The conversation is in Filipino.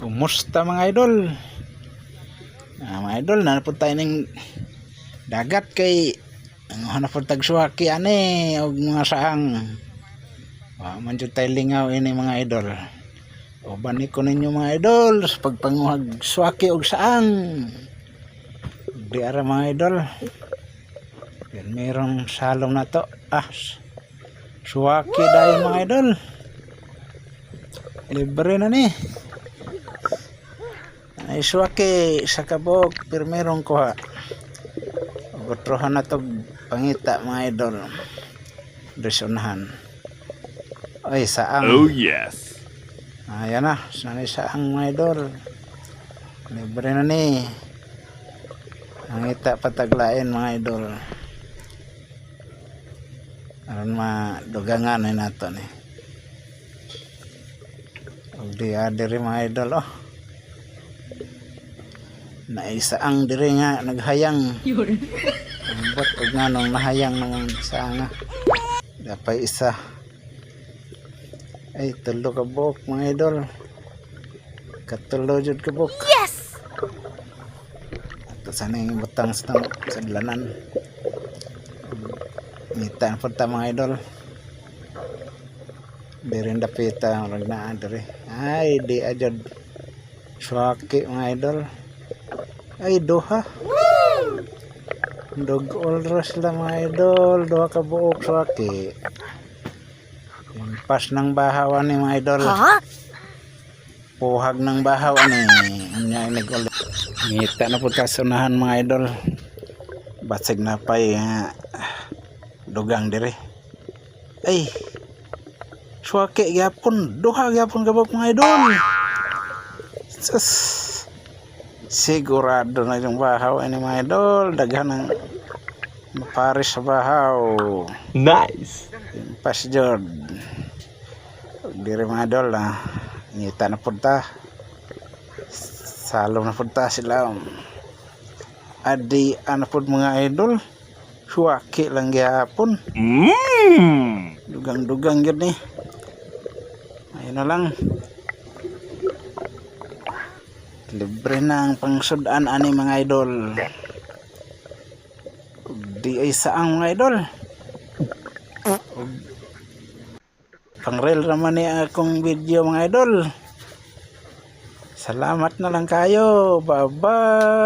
Kumusta mga idol? Mga idol, nanapod tayo ng dagat kay hanapod tagsuwaki ani og mga saang. Manjud tayo lingaw ini mga idol. O bani ko ninyo mga idol sa pagpanguhag suwaki og saang. Di ara mga idol. Yan mayroong salong na to. Suwaki dahil mga idol. Libre na ni. Ay suwaki sa kabog pero merong kuha. Gutrohan na to pangita mga idol. Resonahan. Ay saang. Oh yes. Ayan na, sanay saang mga idol. Libre na ni. Pangita pataglain mga idol. Aron madugangan na nato ni. Og diri mga idol naisaang diri nga naghayang bot og nganong nahayang ng saanga dapay isa ay tulo ka buok mga idol katulo jud ka buok yes ato sana yung butang sa dalanan ngita po ta mga idol diri dapita orang na diri ay di ajad suwaki mga idol ay duha dog olros lang mga idol duha ka buok suwaki pas ng bahaw ni mga idol puhag ng bahaw ni anya nag ngita na po kasunahan mga idol basig na pay dugang diri ay suwaki gyapon duha gyapon ka buok mga idol sus sigurado na yung bahaw ini mga idol daghan ng maparis sa bahaw Nice. pas jod diri mga idol ngita na punta salong na punta sila adi ano po mga idol suwaki lang gyapon dugang yun ayun na lang libre na ang pangsudan ani mga idol di ay saang mga idol pang real naman ni akong video mga idol salamat na lang kayo bye bye.